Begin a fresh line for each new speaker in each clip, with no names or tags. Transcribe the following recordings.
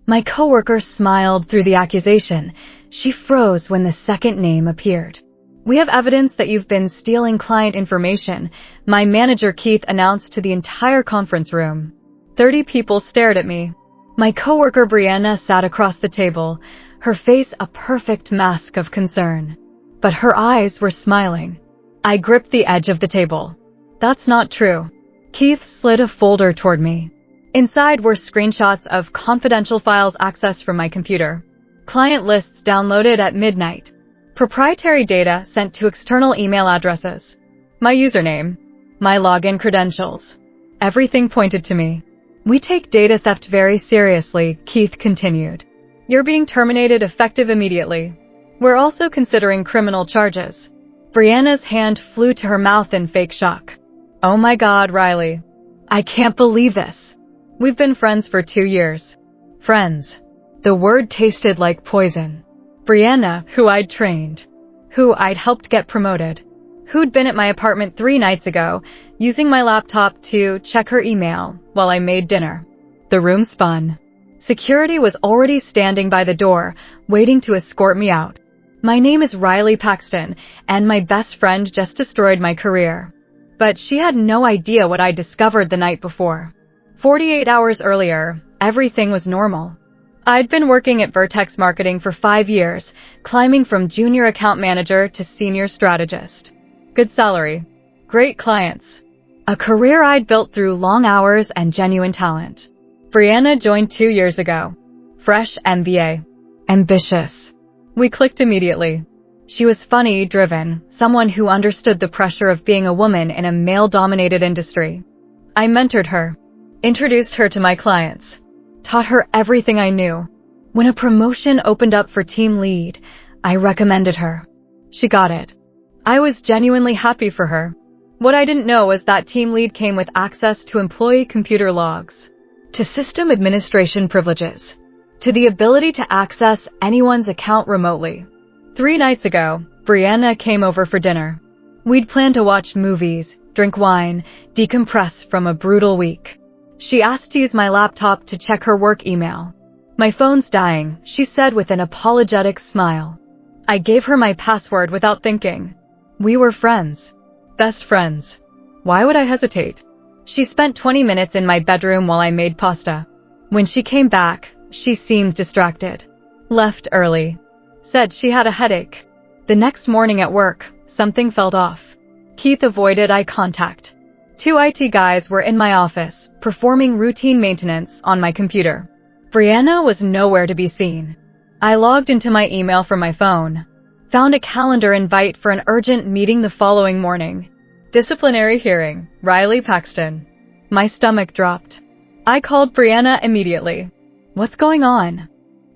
My coworker smiled through the accusation. She froze when the second name appeared. "We have evidence that you've been stealing client information," my manager Keith announced to the entire conference room. 30 people stared at me. My coworker Brianna sat across the table, her face a perfect mask of concern. But her eyes were smiling. I gripped the edge of the table. "That's not true." Keith slid a folder toward me. Inside were screenshots of confidential files accessed from my computer. Client lists downloaded at midnight. Proprietary data sent to external email addresses. My username. My login credentials. Everything pointed to me. "We take data theft very seriously," Keith continued. "You're being terminated effective immediately. We're also considering criminal charges." Brianna's hand flew to her mouth in fake shock. "Oh my God, Riley. I can't believe this. We've been friends for 2 years. Friends." The word tasted like poison. Brianna, who I'd trained, who I'd helped get promoted, who'd been at my apartment 3 nights ago, using my laptop to check her email while I made dinner. The room spun. Security was already standing by the door, waiting to escort me out. My name is Riley Paxton, and my best friend just destroyed my career. But she had no idea what I discovered the night before. 48 hours earlier, everything was normal. I'd been working at Vertex Marketing for 5 years, climbing from junior account manager to senior strategist. Good salary. Great clients. A career I'd built through long hours and genuine talent. Brianna joined 2 years ago. Fresh MBA. Ambitious. We clicked immediately. She was funny, driven, someone who understood the pressure of being a woman in a male-dominated industry. I mentored her. Introduced her to my clients. Taught her everything I knew. When a promotion opened up for team lead, I recommended her. She got it. I was genuinely happy for her. What I didn't know was that team lead came with access to employee computer logs, to system administration privileges, to the ability to access anyone's account remotely. 3 nights ago, Brianna came over for dinner. We'd planned to watch movies, drink wine, decompress from a brutal week. She asked to use my laptop to check her work email. "My phone's dying," she said with an apologetic smile. I gave her my password without thinking. We were friends. Best friends. Why would I hesitate? She spent 20 minutes in my bedroom while I made pasta. When she came back, she seemed distracted. Left early. Said she had a headache. The next morning at work, something felt off. Keith avoided eye contact. 2 IT guys were in my office, performing routine maintenance on my computer. Brianna was nowhere to be seen. I logged into my email from my phone. Found a calendar invite for an urgent meeting the following morning. Disciplinary hearing, Riley Paxton. My stomach dropped. I called Brianna immediately. "What's going on?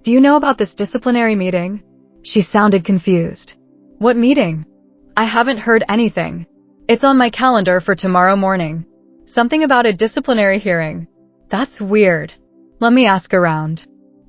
Do you know about this disciplinary meeting?" She sounded confused. "What meeting? I haven't heard anything. It's on my calendar for tomorrow morning. Something about a disciplinary hearing. That's weird. Let me ask around.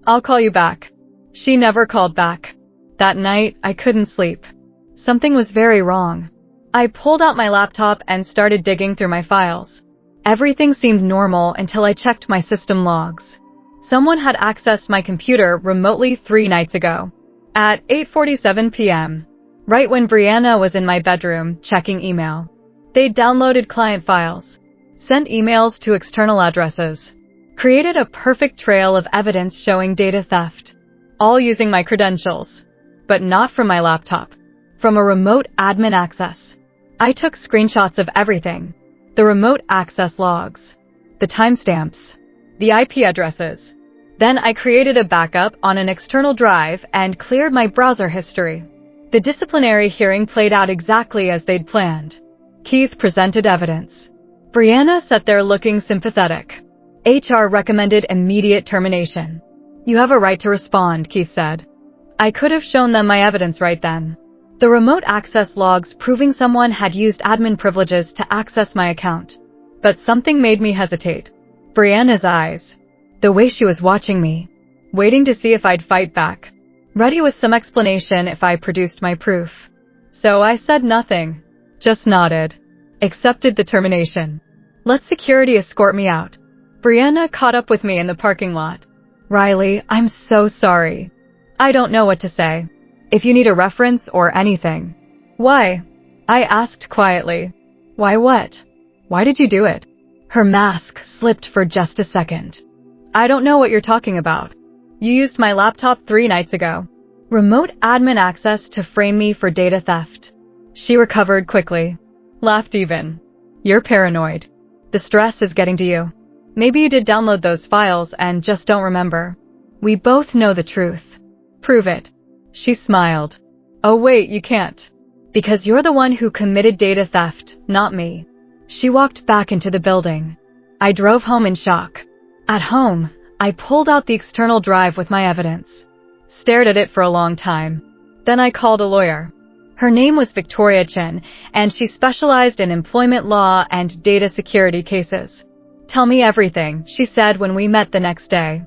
I'll call you back." She never called back. That night, I couldn't sleep. Something was very wrong. I pulled out my laptop and started digging through my files. Everything seemed normal until I checked my system logs. Someone had accessed my computer remotely 3 nights ago. At 8:47 p.m. Right when Brianna was in my bedroom checking email. They'd downloaded client files, sent emails to external addresses, created a perfect trail of evidence showing data theft, all using my credentials, but not from my laptop, from a remote admin access. I took screenshots of everything, the remote access logs, the timestamps, the IP addresses. Then I created a backup on an external drive and cleared my browser history. The disciplinary hearing played out exactly as they'd planned. Keith presented evidence. Brianna sat there looking sympathetic. HR recommended immediate termination. "You have a right to respond," Keith said. I could have shown them my evidence right then. The remote access logs proving someone had used admin privileges to access my account. But something made me hesitate. Brianna's eyes. The way she was watching me. Waiting to see if I'd fight back. Ready with some explanation if I produced my proof. So I said nothing. Just nodded. Accepted the termination. Let security escort me out. Brianna caught up with me in the parking lot. Riley, I'm so sorry. I don't know what to say. If you need a reference or anything. Why? I asked quietly. Why what? Why did you do it? Her mask slipped for just a second. I don't know what you're talking about. You used my laptop 3 nights ago. Remote admin access to frame me for data theft. She recovered quickly. Laughed even. You're paranoid. The stress is getting to you. Maybe you did download those files and just don't remember. We both know the truth. Prove it. She smiled. Oh wait, you can't. Because you're the one who committed data theft, not me. She walked back into the building. I drove home in shock. At home, I pulled out the external drive with my evidence. Stared at it for a long time. Then I called a lawyer. Her name was Victoria Chen, and she specialized in employment law and data security cases. Tell me everything, she said when we met the next day.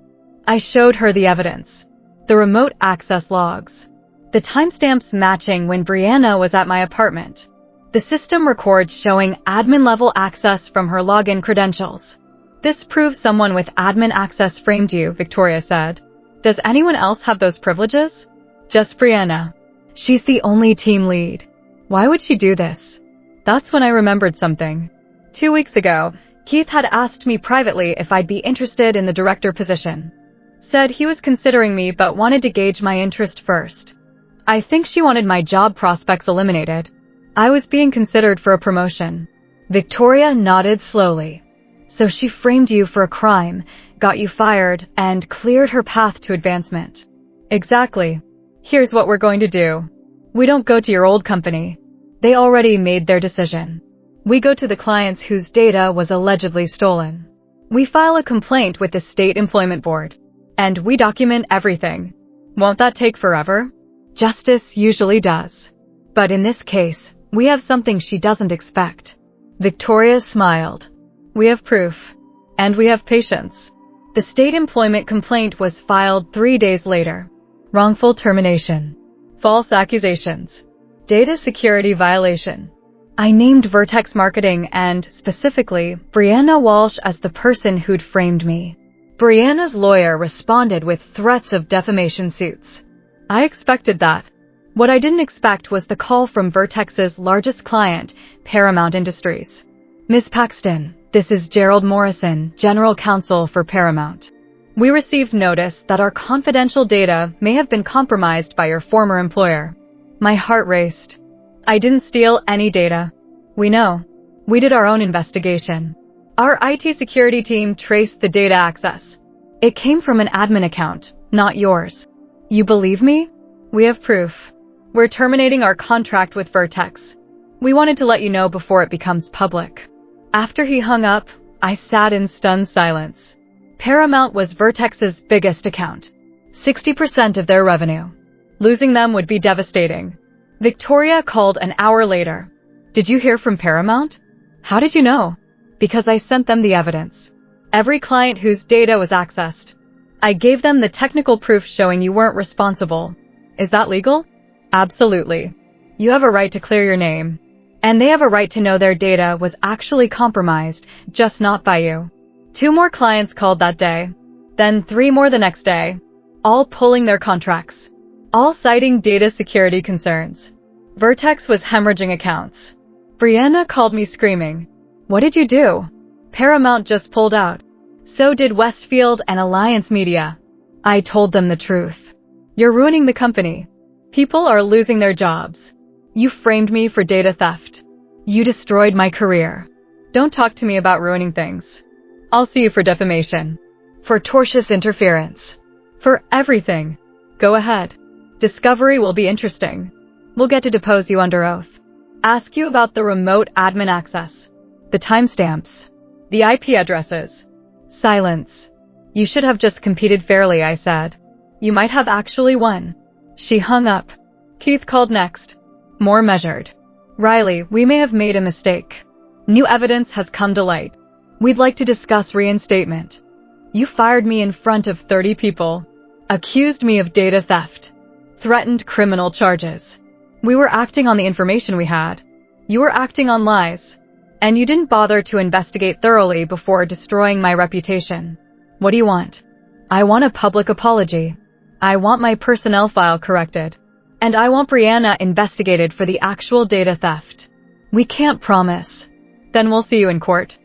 I showed her the evidence. The remote access logs. The timestamps matching when Brianna was at my apartment. The system records showing admin-level access from her login credentials. This proves someone with admin access framed you, Victoria said. Does anyone else have those privileges? Just Brianna. She's the only team lead. Why would she do this? That's when I remembered something. 2 weeks ago, Keith had asked me privately if I'd be interested in the director position. Said he was considering me but wanted to gauge my interest first. I think she wanted my job prospects eliminated. I was being considered for a promotion. Victoria nodded slowly. So she framed you for a crime, got you fired, and cleared her path to advancement. Exactly. Here's what we're going to do. We don't go to your old company. They already made their decision. We go to the clients whose data was allegedly stolen. We file a complaint with the State Employment Board. And we document everything. Won't that take forever? Justice usually does. But in this case, we have something she doesn't expect. Victoria smiled. We have proof. And we have patience. The state employment complaint was filed 3 days later. Wrongful termination. False accusations. Data security violation. I named Vertex Marketing and, specifically, Brianna Walsh as the person who'd framed me. Brianna's lawyer responded with threats of defamation suits. I expected that. What I didn't expect was the call from Vertex's largest client, Paramount Industries. Ms. Paxton, this is Gerald Morrison, General Counsel for Paramount. We received notice that our confidential data may have been compromised by your former employer. My heart raced. I didn't steal any data. We know. We did our own investigation. Our IT security team traced the data access. It came from an admin account, not yours. You believe me? We have proof. We're terminating our contract with Vertex. We wanted to let you know before it becomes public. After he hung up, I sat in stunned silence. Paramount was Vertex's biggest account. 60% of their revenue. Losing them would be devastating. Victoria called an hour later. Did you hear from Paramount? How did you know? Because I sent them the evidence. Every client whose data was accessed. I gave them the technical proof showing you weren't responsible. Is that legal? Absolutely. You have a right to clear your name. And they have a right to know their data was actually compromised, just not by you. 2 more clients called that day. Then 3 more the next day. All pulling their contracts. All citing data security concerns. Vertex was hemorrhaging accounts. Brianna called me screaming. What did you do? Paramount just pulled out. So did Westfield and Alliance Media. I told them the truth. You're ruining the company. People are losing their jobs. You framed me for data theft. You destroyed my career. Don't talk to me about ruining things. I'll sue you for defamation. For tortious interference. For everything. Go ahead. Discovery will be interesting. We'll get to depose you under oath. Ask you about the remote admin access. The timestamps. The IP addresses. Silence. You should have just competed fairly, I said. You might have actually won. She hung up. Keith called next. More measured. Riley, we may have made a mistake. New evidence has come to light. We'd like to discuss reinstatement. You fired me in front of 30 people. Accused me of data theft. Threatened criminal charges. We were acting on the information we had. You were acting on lies. And you didn't bother to investigate thoroughly before destroying my reputation. What do you want? I want a public apology. I want my personnel file corrected. And I want Brianna investigated for the actual data theft. We can't promise. Then we'll see you in court.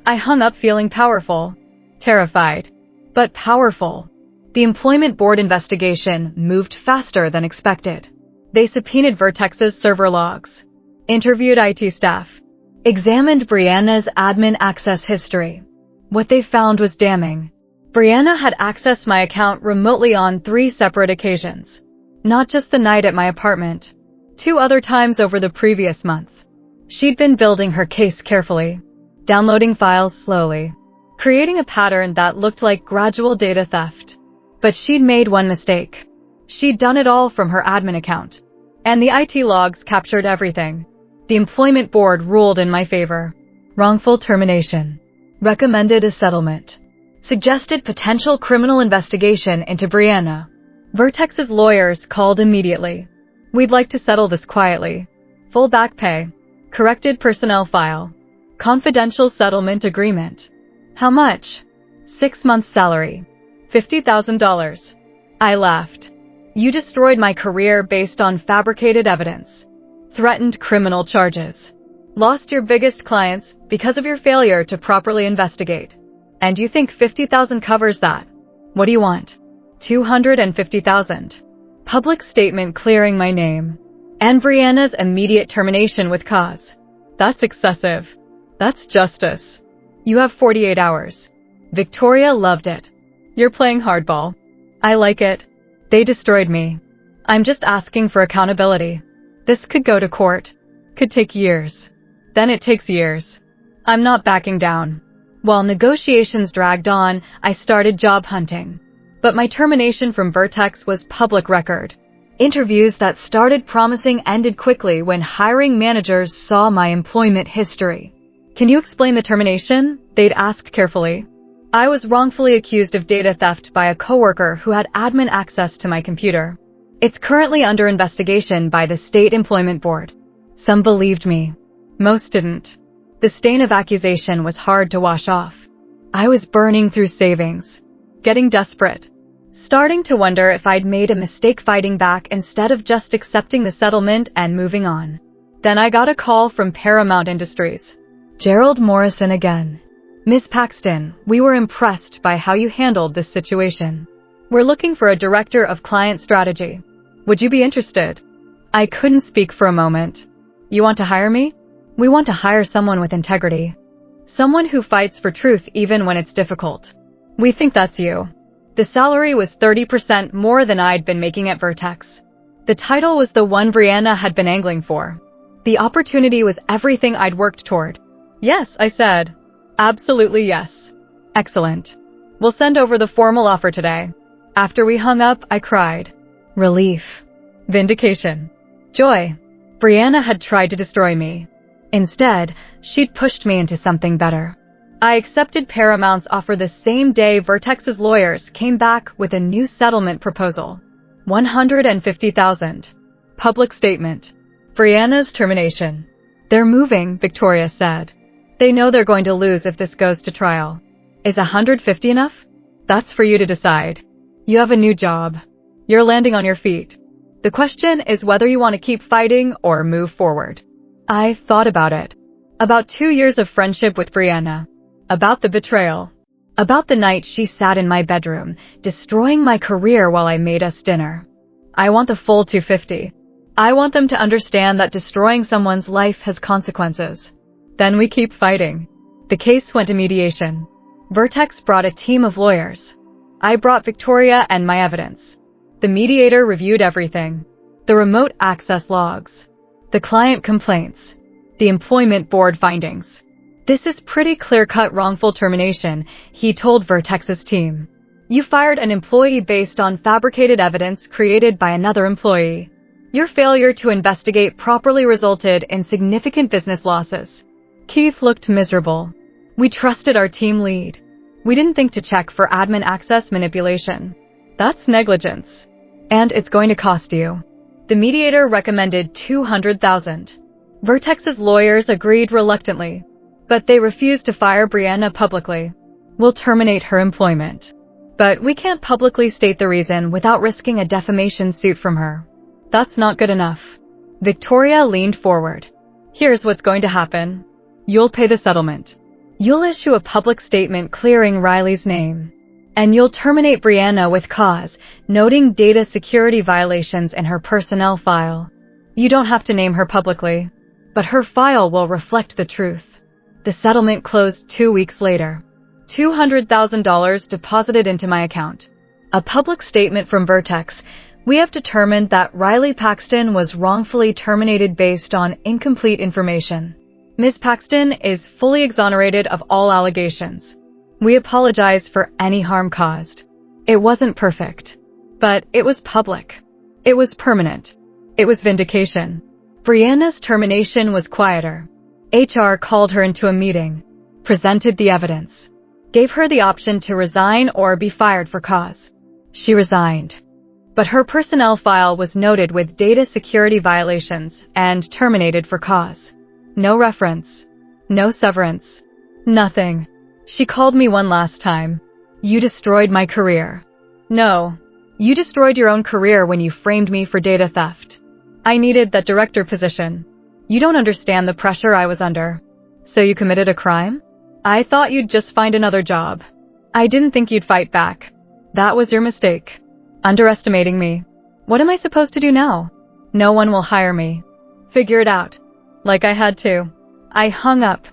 I hung up feeling powerful. Terrified. But powerful. The Employment Board investigation moved faster than expected. They subpoenaed Vertex's server logs, interviewed IT staff, examined Brianna's admin access history. What they found was damning. Brianna had accessed my account remotely on 3 separate occasions. Not just the night at my apartment. 2 other times over the previous month. She'd been building her case carefully, downloading files slowly, creating a pattern that looked like gradual data theft. But she'd made one mistake. She'd done it all from her admin account. And the IT logs captured everything. The Employment Board ruled in my favor. Wrongful termination. Recommended a settlement. Suggested potential criminal investigation into Brianna. Vertex's lawyers called immediately. We'd like to settle this quietly. Full back pay. Corrected personnel file. Confidential settlement agreement. How much? 6 months' salary. $50,000. I laughed. You destroyed my career based on fabricated evidence. Threatened criminal charges. Lost your biggest clients because of your failure to properly investigate. And you think $50,000 covers that? What do you want? $250,000. Public statement clearing my name. And Brianna's immediate termination with cause. That's excessive. That's justice. You have 48 hours. Victoria loved it. You're playing hardball. I like it. They destroyed me. I'm just asking for accountability. This could go to court. Could take years. Then it takes years. I'm not backing down. While negotiations dragged on, I started job hunting. But my termination from Vertex was public record. Interviews that started promising ended quickly when hiring managers saw my employment history. Can you explain the termination? They'd ask carefully. I was wrongfully accused of data theft by a coworker who had admin access to my computer. It's currently under investigation by the State Employment Board. Some believed me. Most didn't. The stain of accusation was hard to wash off. I was burning through savings. Getting desperate. Starting to wonder if I'd made a mistake fighting back instead of just accepting the settlement and moving on. Then I got a call from Paramount Industries. Gerald Morrison again. Miss Paxton, we were impressed by how you handled this situation. We're looking for a director of client strategy. Would you be interested? I couldn't speak for a moment. You want to hire me? We want to hire someone with integrity. Someone who fights for truth even when it's difficult. We think that's you. The salary was 30% more than I'd been making at Vertex. The title was the one Brianna had been angling for. The opportunity was everything I'd worked toward. Yes, I said. Absolutely yes. Excellent. We'll send over the formal offer today. After we hung up, I cried. Relief. Vindication. Joy. Brianna had tried to destroy me. Instead, she'd pushed me into something better. I accepted Paramount's offer the same day Vertex's lawyers came back with a new settlement proposal. $150,000. Public statement. Brianna's termination. They're moving, Victoria said. They know they're going to lose if this goes to trial. Is $150 enough? That's for you to decide. You have a new job. You're landing on your feet. The question is whether you want to keep fighting or move forward. I thought about it. About 2 years of friendship with Brianna. About the betrayal. About the night she sat in my bedroom, destroying my career while I made us dinner. I want the full $250. I want them to understand that destroying someone's life has consequences. Then we keep fighting. The case went to mediation. Vertex brought a team of lawyers. I brought Victoria and my evidence. The mediator reviewed everything. The remote access logs. The client complaints. The Employment Board findings. This is pretty clear-cut wrongful termination, he told Vertex's team. You fired an employee based on fabricated evidence created by another employee. Your failure to investigate properly resulted in significant business losses. Keith looked miserable. We trusted our team lead. We didn't think to check for admin access manipulation. That's negligence. And it's going to cost you. The mediator recommended $200,000. Vertex's lawyers agreed reluctantly, but they refused to fire Brianna publicly. We'll terminate her employment. But we can't publicly state the reason without risking a defamation suit from her. That's not good enough. Victoria leaned forward. Here's what's going to happen. You'll pay the settlement. You'll issue a public statement clearing Riley's name. And you'll terminate Brianna with cause, noting data security violations in her personnel file. You don't have to name her publicly, but her file will reflect the truth. The settlement closed 2 weeks later. $200,000 deposited into my account. A public statement from Vertex. We have determined that Riley Paxton was wrongfully terminated based on incomplete information. Ms. Paxton is fully exonerated of all allegations. We apologize for any harm caused. It wasn't perfect, but it was public. It was permanent. It was vindication. Brianna's termination was quieter. HR called her into a meeting, presented the evidence, gave her the option to resign or be fired for cause. She resigned. But her personnel file was noted with data security violations and terminated for cause. No reference. No severance. Nothing. She called me one last time. You destroyed my career. No. You destroyed your own career when you framed me for data theft. I needed that director position. You don't understand the pressure I was under. So you committed a crime? I thought you'd just find another job. I didn't think you'd fight back. That was your mistake. Underestimating me. What am I supposed to do now? No one will hire me. Figure it out. Like I had to. I hung up,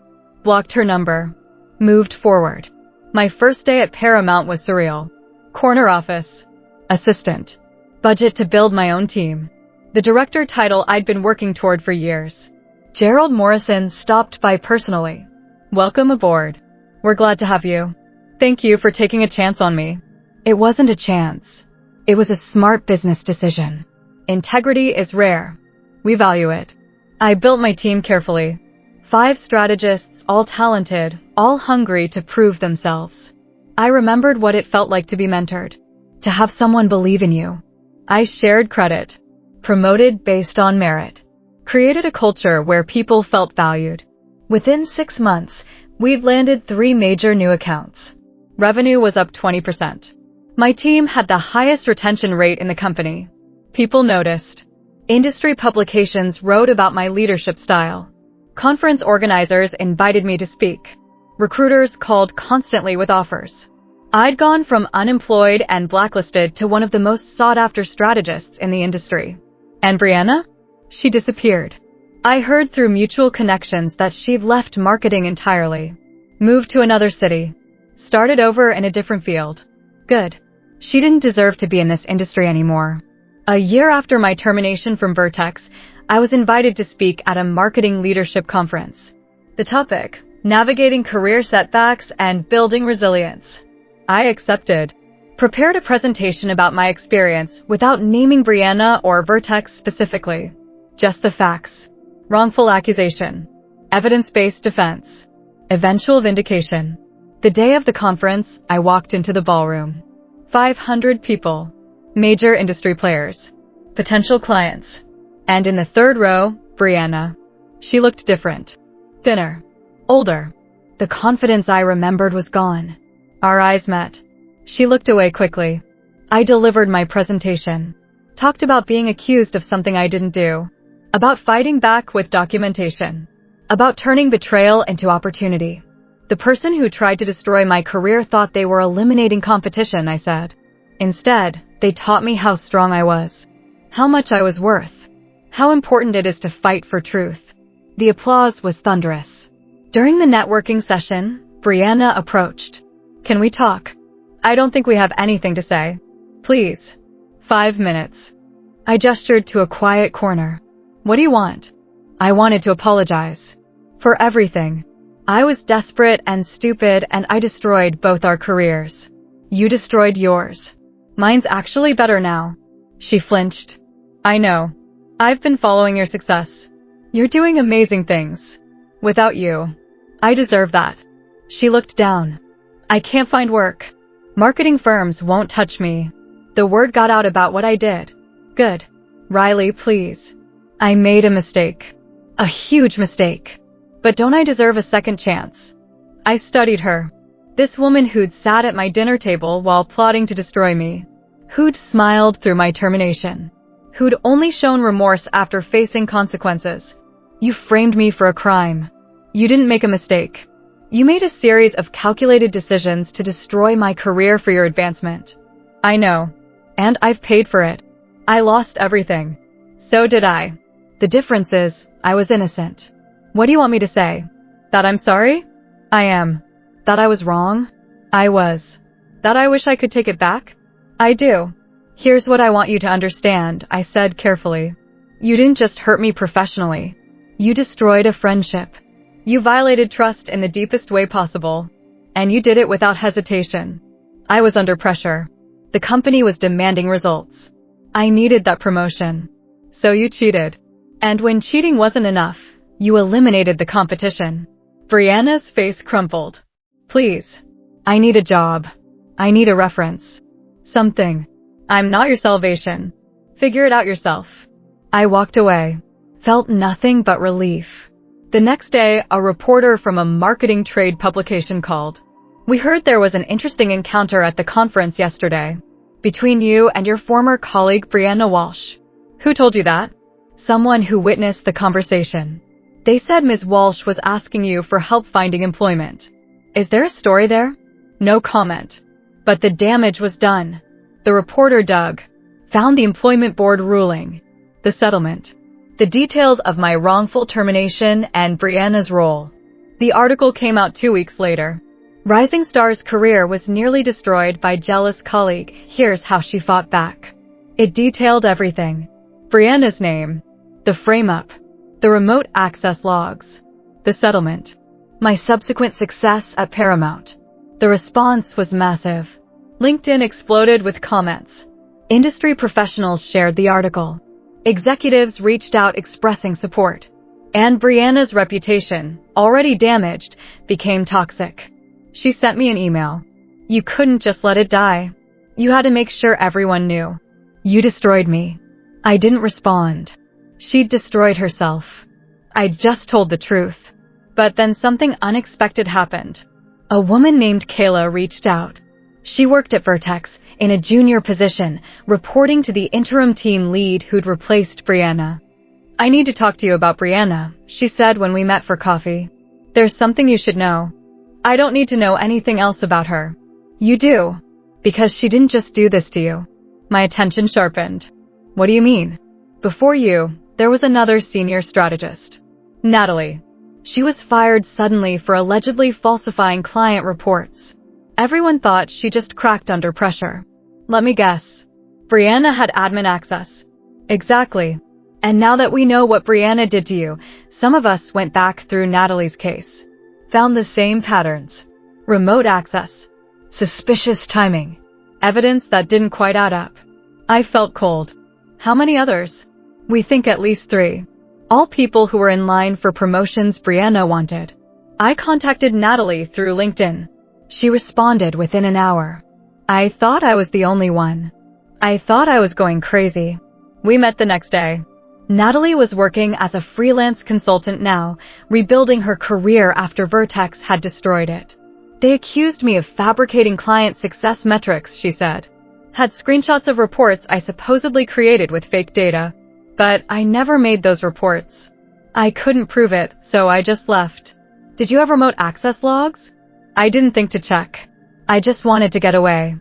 blocked her number, moved forward. My first day at Paramount was surreal. Corner office. Assistant. Budget to build my own team. The director title I'd been working toward for years. Gerald Morrison stopped by personally. Welcome aboard. We're glad to have you. Thank you for taking a chance on me. It wasn't a chance. It was a smart business decision. Integrity is rare. We value it. I built my team carefully. 5 strategists, all talented, all hungry to prove themselves. I remembered what it felt like to be mentored, to have someone believe in you. I shared credit, promoted based on merit, created a culture where people felt valued. Within 6 months, we'd landed 3 major new accounts. Revenue was up 20%. My team had the highest retention rate in the company. People noticed. Industry publications wrote about my leadership style. Conference organizers invited me to speak. Recruiters called constantly with offers. I'd gone from unemployed and blacklisted to one of the most sought-after strategists in the industry. And Brianna? She disappeared. I heard through mutual connections that she'd left marketing entirely. Moved to another city. Started over in a different field. Good. She didn't deserve to be in this industry anymore. A year after my termination from Vertex, I was invited to speak at a marketing leadership conference. The topic, navigating career setbacks and building resilience. I accepted. Prepared a presentation about my experience without naming Brianna or Vertex specifically. Just the facts. Wrongful accusation. Evidence-based defense. Eventual vindication. The day of the conference, I walked into the ballroom. 500 people. Major industry players. Potential clients. And in the third row, Brianna. She looked different. Thinner. Older. The confidence I remembered was gone. Our eyes met. She looked away quickly. I delivered my presentation. Talked about being accused of something I didn't do. About fighting back with documentation. About turning betrayal into opportunity. The person who tried to destroy my career thought they were eliminating competition, I said. Instead, they taught me how strong I was. How much I was worth. How important it is to fight for truth. The applause was thunderous. During the networking session, Brianna approached. Can we talk? I don't think we have anything to say. Please. 5 minutes. I gestured to a quiet corner. What do you want? I wanted to apologize. For everything. I was desperate and stupid and I destroyed both our careers. You destroyed yours. Mine's actually better now. She flinched. I know. I've been following your success. You're doing amazing things. Without you. I deserve that. She looked down. I can't find work. Marketing firms won't touch me. The word got out about what I did. Good. Riley, please. I made a mistake. A huge mistake. But don't I deserve a second chance? I studied her. This woman who'd sat at my dinner table while plotting to destroy me. Who'd smiled through my termination. Who'd only shown remorse after facing consequences. You framed me for a crime. You didn't make a mistake. You made a series of calculated decisions to destroy my career for your advancement. I know. And I've paid for it. I lost everything. So did I. The difference is, I was innocent. What do you want me to say? That I'm sorry? I am. That I was wrong? I was. That I wish I could take it back? I do. Here's what I want you to understand, I said carefully. You didn't just hurt me professionally. You destroyed a friendship. You violated trust in the deepest way possible. And you did it without hesitation. I was under pressure. The company was demanding results. I needed that promotion. So you cheated. And when cheating wasn't enough, you eliminated the competition. Brianna's face crumpled. Please. I need a job. I need a reference. Something. I'm not your salvation. Figure it out yourself. I walked away. Felt nothing but relief. The next day, a reporter from a marketing trade publication called. We heard there was an interesting encounter at the conference yesterday. Between you and your former colleague Brianna Walsh. Who told you that? Someone who witnessed the conversation. They said Ms. Walsh was asking you for help finding employment. Is there a story there? No comment. But the damage was done. The reporter dug. Found the employment board ruling. The settlement. The details of my wrongful termination and Brianna's role. The article came out 2 weeks later. Rising Star's career was nearly destroyed by jealous colleague. Here's how she fought back. It detailed everything. Brianna's name. The frame-up. The remote access logs. The settlement. My subsequent success at Paramount. The response was massive. LinkedIn exploded with comments. Industry professionals shared the article. Executives reached out expressing support. And Brianna's reputation, already damaged, became toxic. She sent me an email. You couldn't just let it die. You had to make sure everyone knew. You destroyed me. I didn't respond. She'd destroyed herself. I just told the truth. But then something unexpected happened. A woman named Kayla reached out. She worked at Vertex in a junior position, reporting to the interim team lead who'd replaced Brianna. I need to talk to you about Brianna, she said when we met for coffee. There's something you should know. I don't need to know anything else about her. You do. Because she didn't just do this to you. My attention sharpened. What do you mean? Before you, there was another senior strategist. Natalie. She was fired suddenly for allegedly falsifying client reports. Everyone thought she just cracked under pressure. Let me guess. Brianna had admin access. Exactly. And now that we know what Brianna did to you, some of us went back through Natalie's case. Found the same patterns. Remote access. Suspicious timing. Evidence that didn't quite add up. I felt cold. How many others? We think at least 3. All people who were in line for promotions Brianna wanted. I contacted Natalie through LinkedIn. She responded within an hour. I thought I was the only one. I thought I was going crazy. We met the next day. Natalie was working as a freelance consultant now, rebuilding her career after Vertex had destroyed it. They accused me of fabricating client success metrics, she said. Had screenshots of reports I supposedly created with fake data. But I never made those reports. I couldn't prove it, so I just left. Did you have remote access logs? I didn't think to check. I just wanted to get away.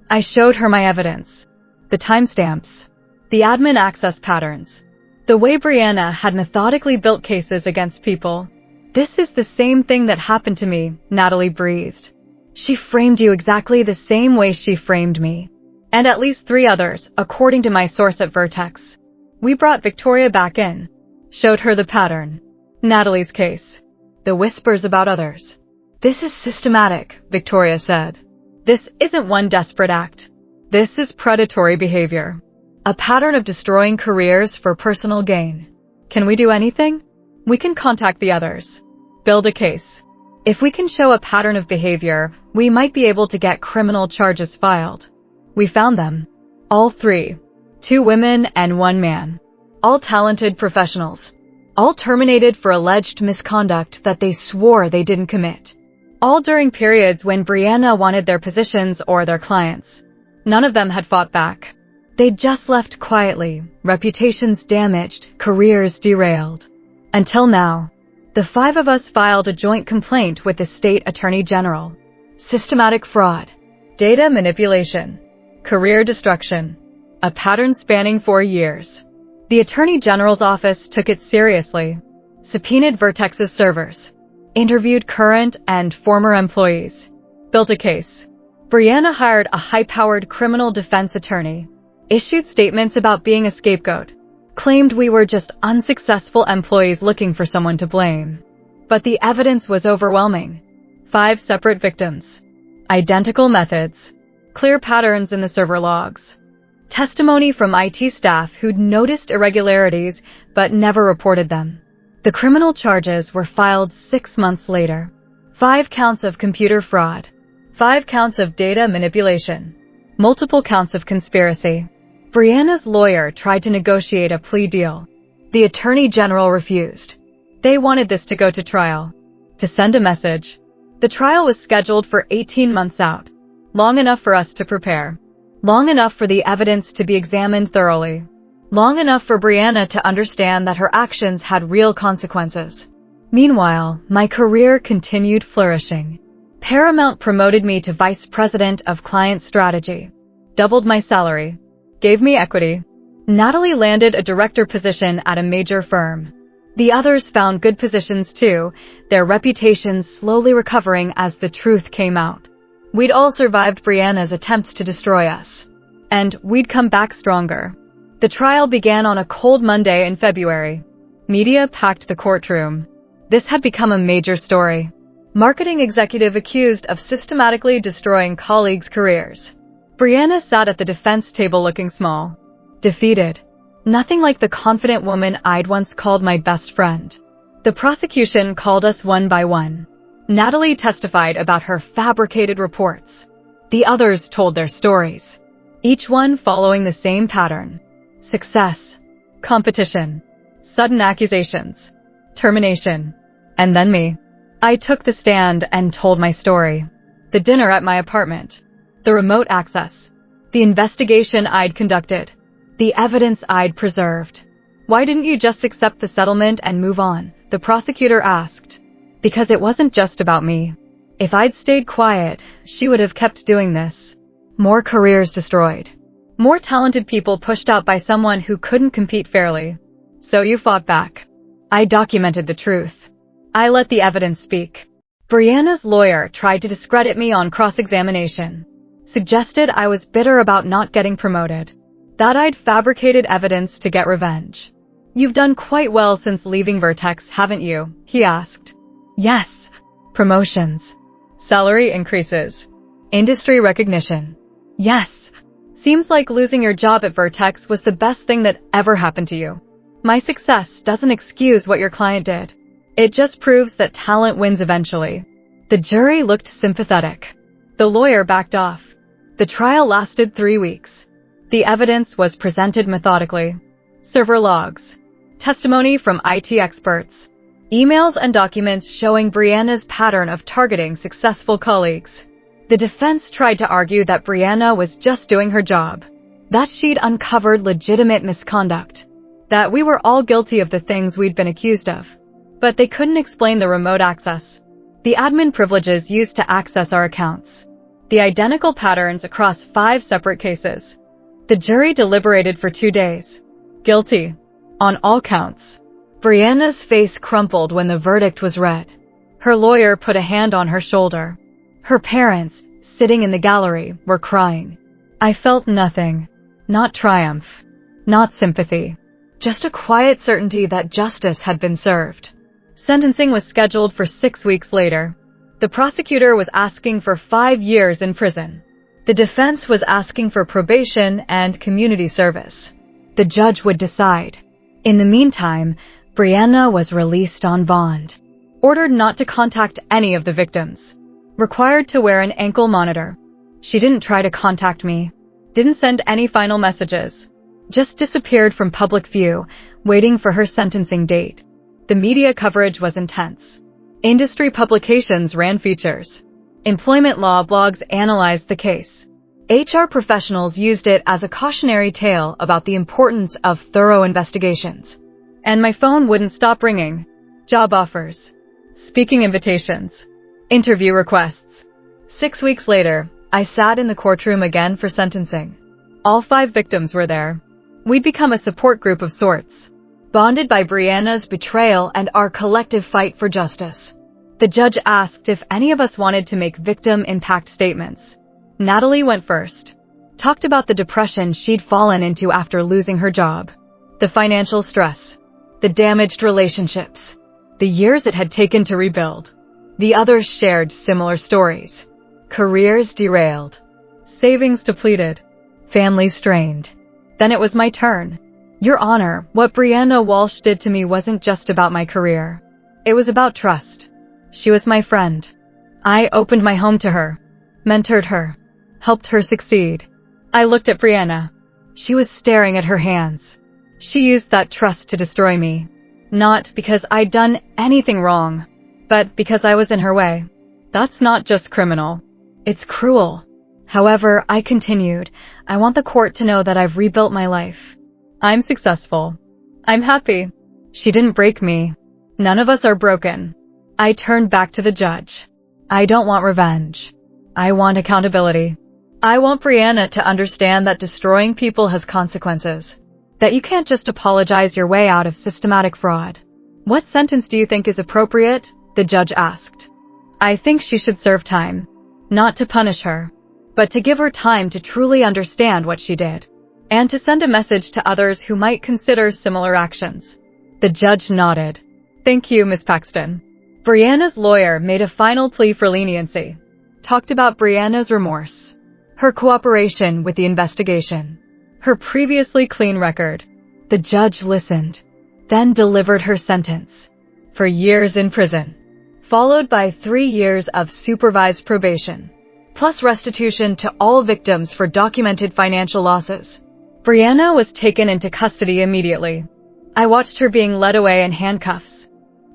I showed her my evidence. The timestamps. The admin access patterns. The way Brianna had methodically built cases against people. This is the same thing that happened to me, Natalie breathed. She framed you exactly the same way she framed me. And at least 3 others, according to my source at Vertex. We brought Victoria back in. Showed her the pattern. Natalie's case. The whispers about others. This is systematic, Victoria said. This isn't one desperate act. This is predatory behavior. A pattern of destroying careers for personal gain. Can we do anything? We can contact the others. Build a case. If we can show a pattern of behavior, we might be able to get criminal charges filed. We found them. All 3. 2 women and 1 man. All talented professionals. All terminated for alleged misconduct that they swore they didn't commit. all during periods when Brianna wanted their positions or their clients. None of them had fought back. They'd just left quietly, reputations damaged, careers derailed. Until now, the 5 of us filed a joint complaint with the state attorney general. Systematic fraud, data manipulation, career destruction, a pattern spanning 4 years. The attorney general's office took it seriously, subpoenaed Vertex's servers, interviewed current and former employees, built a case. Brianna hired a high-powered criminal defense attorney, issued statements about being a scapegoat, claimed we were just unsuccessful employees looking for someone to blame. But the evidence was overwhelming. 5 separate victims, identical methods, clear patterns in the server logs, testimony from IT staff who'd noticed irregularities but never reported them. The criminal charges were filed 6 months later. 5 counts of computer fraud, 5 counts of data manipulation, multiple counts of conspiracy. Brianna's lawyer tried to negotiate a plea deal. The attorney general refused. They wanted this to go to trial, to send a message. The trial was scheduled for 18 months out, long enough for us to prepare, long enough for the evidence to be examined thoroughly, long enough for Brianna to understand that her actions had real consequences. Meanwhile, my career continued flourishing. Paramount promoted me to vice president of client strategy, doubled my salary, gave me equity. Natalie landed a director position at a major firm. The others found good positions too, their reputations slowly recovering as the truth came out. We'd all survived Brianna's attempts to destroy us. And we'd come back stronger. The trial began on a cold Monday in February. Media packed the courtroom. This had become a major story. Marketing executive accused of systematically destroying colleagues' careers. Brianna sat at the defense table looking small, defeated. Nothing like the confident woman I'd once called my best friend. The prosecution called us one by one. Natalie testified about her fabricated reports. The others told their stories, each one following the same pattern. Success, competition, sudden accusations, termination, and then me. I took the stand and told my story. The dinner at my apartment, the remote access, the investigation I'd conducted, the evidence I'd preserved. Why didn't you just accept the settlement and move on? The prosecutor asked. Because it wasn't just about me. If I'd stayed quiet, she would have kept doing this. More careers destroyed. More talented people pushed out by someone who couldn't compete fairly. So you fought back. I documented the truth. I let the evidence speak. Brianna's lawyer tried to discredit me on cross-examination. Suggested I was bitter about not getting promoted. That I'd fabricated evidence to get revenge. You've done quite well since leaving Vertex, haven't you? He asked. Yes. Promotions. Salary increases. Industry recognition. Yes. Seems like losing your job at Vertex was the best thing that ever happened to you. My success doesn't excuse what your client did. It just proves that talent wins eventually. The jury looked sympathetic. The lawyer backed off. The trial lasted 3 weeks. The evidence was presented methodically. Server logs, testimony from IT experts, emails and documents showing Brianna's pattern of targeting successful colleagues. The defense tried to argue that Brianna was just doing her job, that she'd uncovered legitimate misconduct, that we were all guilty of the things we'd been accused of. But they couldn't explain the remote access, the admin privileges used to access our accounts, the identical patterns across 5 separate cases. The jury deliberated for 2 days. Guilty. On all counts. Brianna's face crumpled when the verdict was read. Her lawyer put a hand on her shoulder. Her parents, sitting in the gallery, were crying. I felt nothing. Not triumph. Not sympathy. Just a quiet certainty that justice had been served. Sentencing was scheduled for 6 weeks later. The prosecutor was asking for 5 years in prison. The defense was asking for probation and community service. The judge would decide. In the meantime, Brianna was released on bond. Ordered not to contact any of the victims. Required to wear an ankle monitor. She didn't try to contact me. Didn't send any final messages. Just disappeared from public view, waiting for her sentencing date. The media coverage was intense. Industry publications ran features. Employment law blogs analyzed the case. HR professionals used it as a cautionary tale about the importance of thorough investigations. And my phone wouldn't stop ringing. Job offers, speaking invitations, interview requests. 6 weeks later, I sat in the courtroom again for sentencing. All 5 victims were there. We'd become a support group of sorts, bonded by Brianna's betrayal and our collective fight for justice. The judge asked if any of us wanted to make victim impact statements. Natalie went first. Talked about the depression she'd fallen into after losing her job, the financial stress, the damaged relationships, the years it had taken to rebuild. The others shared similar stories. Careers derailed, savings depleted, families strained. Then it was my turn. Your Honor, what Brianna Walsh did to me wasn't just about my career. It was about trust. She was my friend. I opened my home to her, mentored her, helped her succeed. I looked at Brianna. She was staring at her hands. She used that trust to destroy me. Not because I'd done anything wrong, but because I was in her way. That's not just criminal. It's cruel. However, I continued. I want the court to know that I've rebuilt my life. I'm successful. I'm happy. She didn't break me. None of us are broken. I turned back to the judge. I don't want revenge. I want accountability. I want Brianna to understand that destroying people has consequences. That you can't just apologize your way out of systematic fraud. What sentence do you think is appropriate? The judge asked. I think she should serve time. Not to punish her, but to give her time to truly understand what she did, and to send a message to others who might consider similar actions. The judge nodded. Thank you, Ms. Paxton. Brianna's lawyer made a final plea for leniency. Talked about Brianna's remorse, her cooperation with the investigation, her previously clean record. The judge listened, then delivered her sentence. For years in prison, followed by 3 years of supervised probation, plus restitution to all victims for documented financial losses. Brianna was taken into custody immediately. I watched her being led away in handcuffs.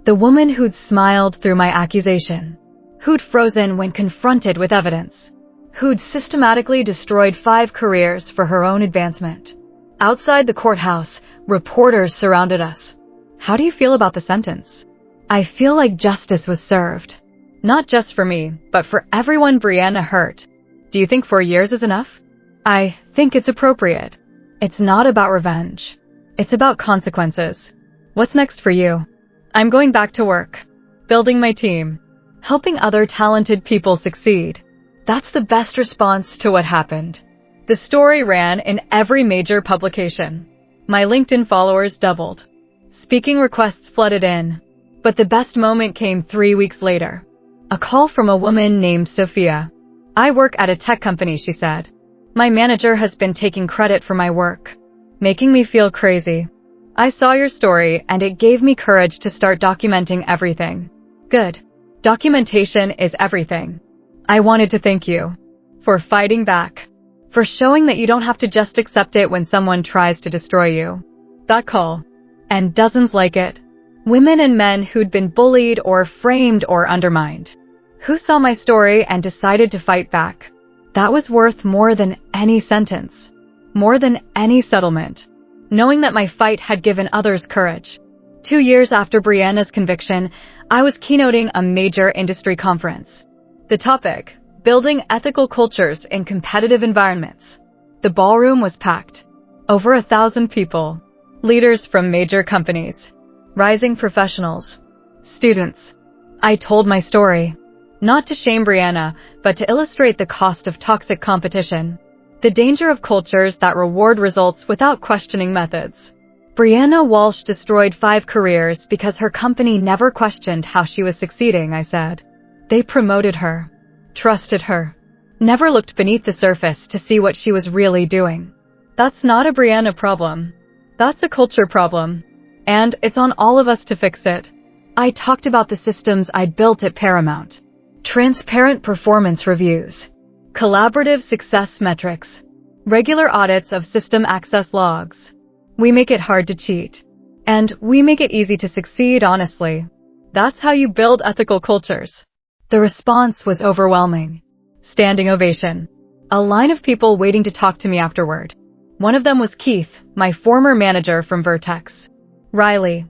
The woman who'd smiled through my accusation, who'd frozen when confronted with evidence, who'd systematically destroyed 5 careers for her own advancement. Outside the courthouse, reporters surrounded us. How do you feel about the sentence? I feel like justice was served. Not just for me, but for everyone Brianna hurt. Do you think 4 years is enough? I think it's appropriate. It's not about revenge. It's about consequences. What's next for you? I'm going back to work, building my team, helping other talented people succeed. That's the best response to what happened. The story ran in every major publication. My LinkedIn followers doubled. Speaking requests flooded in. But the best moment came 3 weeks later. A call from a woman named Sophia. I work at a tech company, she said. My manager has been taking credit for my work, making me feel crazy. I saw your story and it gave me courage to start documenting everything. Good. Documentation is everything. I wanted to thank you for fighting back, for showing that you don't have to just accept it when someone tries to destroy you. That call, and dozens like it. Women and men who'd been bullied or framed or undermined, who saw my story and decided to fight back. That was worth more than any sentence, more than any settlement. Knowing that my fight had given others courage. 2 years after Brianna's conviction, I was keynoting a major industry conference. The topic, building ethical cultures in competitive environments. The ballroom was packed. Over 1,000 people, leaders from major companies, rising professionals, students. I told my story, not to shame Brianna, but to illustrate the cost of toxic competition. The danger of cultures that reward results without questioning methods. Brianna Walsh destroyed 5 careers because her company never questioned how she was succeeding, I said. They promoted her, trusted her, never looked beneath the surface to see what she was really doing. That's not a Brianna problem. That's a culture problem. And it's on all of us to fix it. I talked about the systems I'd built at Paramount. Transparent performance reviews, collaborative success metrics, regular audits of system access logs. We make it hard to cheat. And we make it easy to succeed honestly. That's how you build ethical cultures. The response was overwhelming. Standing ovation. A line of people waiting to talk to me afterward. One of them was Keith, my former manager from Vertex. Riley,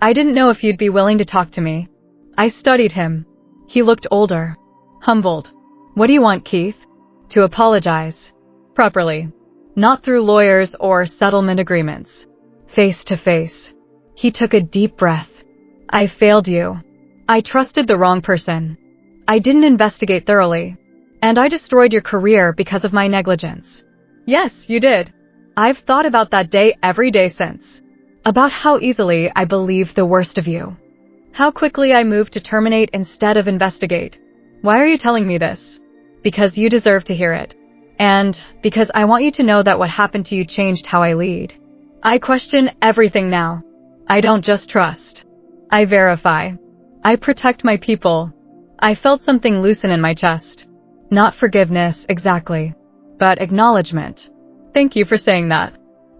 I didn't know if you'd be willing to talk to me. I studied him. He looked older. Humbled. What do you want, Keith? To apologize. Properly. Not through lawyers or settlement agreements. Face to face. He took a deep breath. I failed you. I trusted the wrong person. I didn't investigate thoroughly. And I destroyed your career because of my negligence. Yes, you did. I've thought about that day every day since. About how easily I believed the worst of you. How quickly I moved to terminate instead of investigate. Why are you telling me this? Because you deserve to hear it. And because I want you to know that what happened to you changed how I lead. I question everything now. I don't just trust. I verify. I protect my people. I felt something loosen in my chest. Not forgiveness, exactly, but acknowledgement. Thank you for saying that.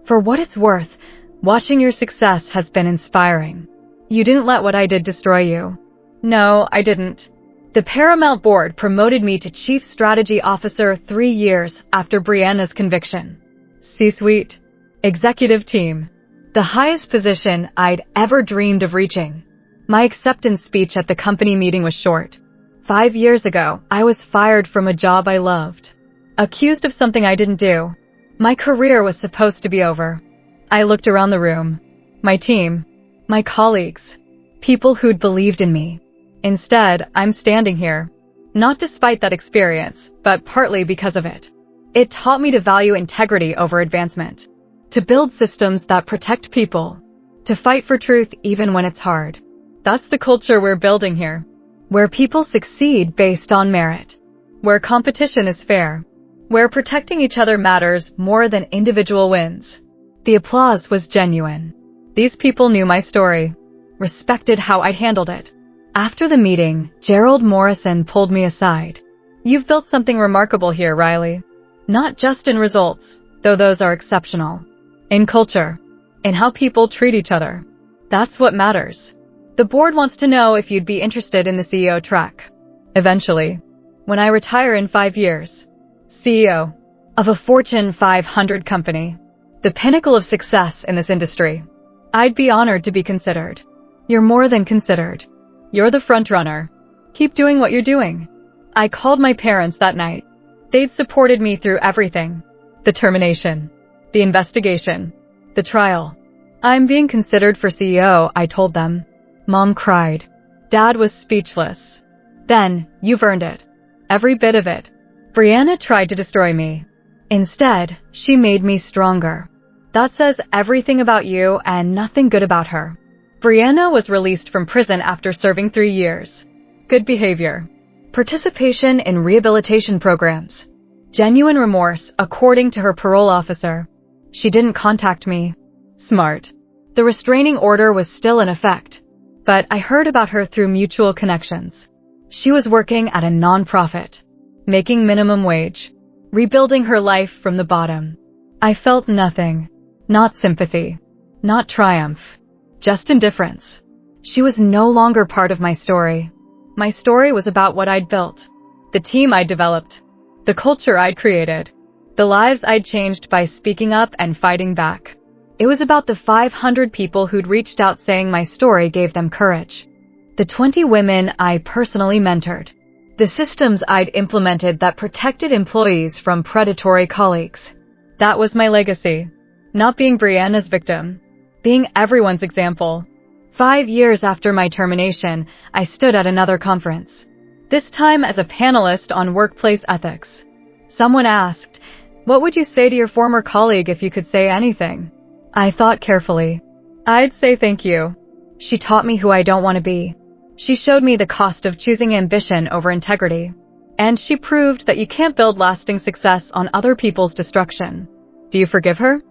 For what it's worth, watching your success has been inspiring. You didn't let what I did destroy you. No, I didn't. The Paramount Board promoted me to Chief Strategy Officer 3 years after Brianna's conviction. C-suite. Executive team. The highest position I'd ever dreamed of reaching. My acceptance speech at the company meeting was short. 5 years ago, I was fired from a job I loved. Accused of something I didn't do. My career was supposed to be over. I looked around the room. My team. My colleagues. People who'd believed in me. Instead, I'm standing here. Not despite that experience, but partly because of it. It taught me to value integrity over advancement. To build systems that protect people. To fight for truth even when it's hard. That's the culture we're building here. Where people succeed based on merit. Where competition is fair. Where protecting each other matters more than individual wins. The applause was genuine. These people knew my story. Respected how I'd handled it. After the meeting, Gerald Morrison pulled me aside. You've built something remarkable here, Riley. Not just in results, though those are exceptional. In culture. In how people treat each other. That's what matters. The board wants to know if you'd be interested in the CEO track. Eventually. When I retire in 5 years. CEO. Of a Fortune 500 company. The pinnacle of success in this industry. I'd be honored to be considered. You're more than considered. You're the front runner. Keep doing what you're doing. I called my parents that night. They'd supported me through everything. The termination. The investigation. The trial. I'm being considered for CEO, I told them. Mom cried. Dad was speechless. Then, you've earned it. Every bit of it. Brianna tried to destroy me. Instead, she made me stronger. That says everything about you and nothing good about her. Brianna was released from prison after serving 3 years. Good behavior. Participation in rehabilitation programs. Genuine remorse, according to her parole officer. She didn't contact me. Smart. The restraining order was still in effect. But I heard about her through mutual connections. She was working at a nonprofit. Making minimum wage. Rebuilding her life from the bottom. I felt nothing. Not sympathy. Not triumph. Just indifference. She was no longer part of my story. My story was about what I'd built. The team I'd developed. The culture I'd created. The lives I'd changed by speaking up and fighting back. It was about the 500 people who'd reached out saying my story gave them courage. The 20 women I personally mentored. The systems I'd implemented that protected employees from predatory colleagues. That was my legacy. Not being Brianna's victim. Being everyone's example. 5 years after my termination, I stood at another conference. This time as a panelist on workplace ethics. Someone asked, "What would you say to your former colleague if you could say anything?" I thought carefully. I'd say thank you. She taught me who I don't want to be. She showed me the cost of choosing ambition over integrity. And she proved that you can't build lasting success on other people's destruction. Do you forgive her?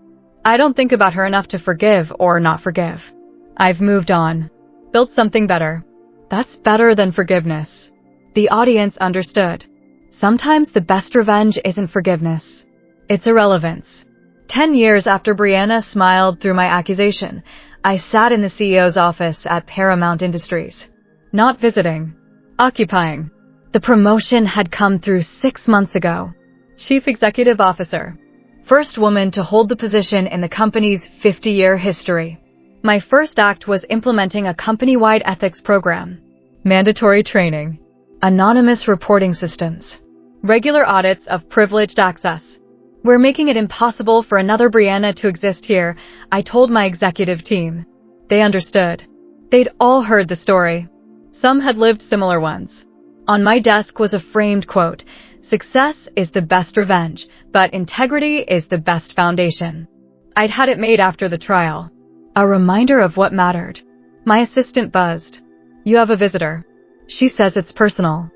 I don't think about her enough to forgive or not forgive. I've moved on. Built something better. That's better than forgiveness. The audience understood. Sometimes the best revenge isn't forgiveness. It's irrelevance. 10 years after Brianna smiled through my accusation, I sat in the CEO's office at Paramount Industries. Not visiting. Occupying. The promotion had come through 6 months ago. Chief Executive Officer. First woman to hold the position in the company's 50-year history. My first act was implementing a company-wide ethics program. Mandatory training. Anonymous reporting systems. Regular audits of privileged access. We're making it impossible for another Brianna to exist here, I told my executive team. They understood. They'd all heard the story. Some had lived similar ones. On my desk was a framed quote, "Success is the best revenge, but integrity is the best foundation." I'd had it made after the trial. A reminder of what mattered. My assistant buzzed. "You have a visitor." She says it's personal.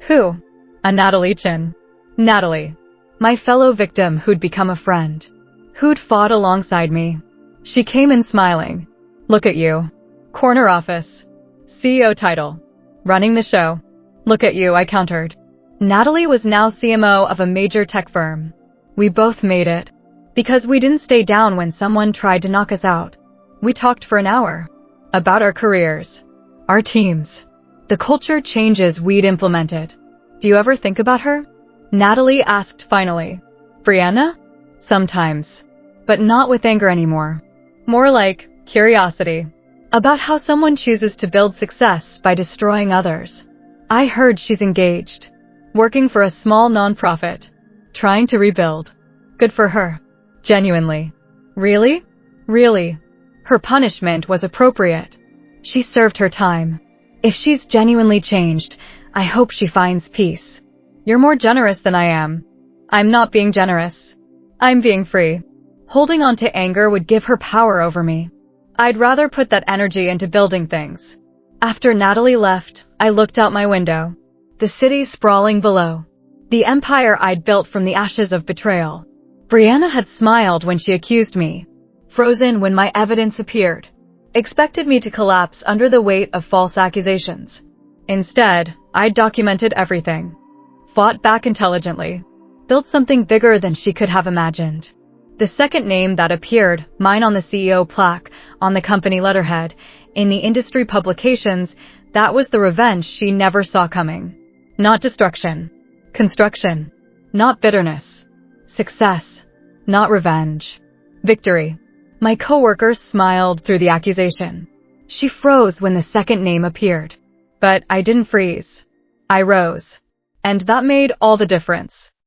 Who? A Natalie Chin. Natalie. My fellow victim who'd become a friend. Who'd fought alongside me. She came in smiling. "Look at you. Corner office. CEO title. Running the show." "Look at you," I countered. Natalie was now CMO of a major tech firm. We both made it. Because we didn't stay down when someone tried to knock us out. We talked for an hour. About our careers. Our teams. The culture changes we'd implemented. "Do you ever think about her?" Natalie asked finally. "Brianna?" "Sometimes. But not with anger anymore. More like curiosity. About how someone chooses to build success by destroying others." I heard she's engaged. Working for a small nonprofit. Trying to rebuild. Good for her. Genuinely. Really? Really. Her punishment was appropriate. She served her time. If she's genuinely changed, I hope she finds peace. "You're more generous than I am." "I'm not being generous. I'm being free." Holding on to anger would give her power over me. I'd rather put that energy into building things. After Natalie left, I looked out my window. The city sprawling below. The empire I'd built from the ashes of betrayal. Brianna had smiled when she accused me. Frozen when my evidence appeared. Expected me to collapse under the weight of false accusations. Instead, I'd documented everything. Fought back intelligently. Built something bigger than she could have imagined. The second name that appeared, mine on the CEO plaque, on the company letterhead, in the industry publications, that was the revenge she never saw coming. Not destruction. Construction. Not bitterness. Success. Not revenge. Victory. My coworker smiled through the accusation. She froze when the second name appeared. But I didn't freeze. I rose. And that made all the difference.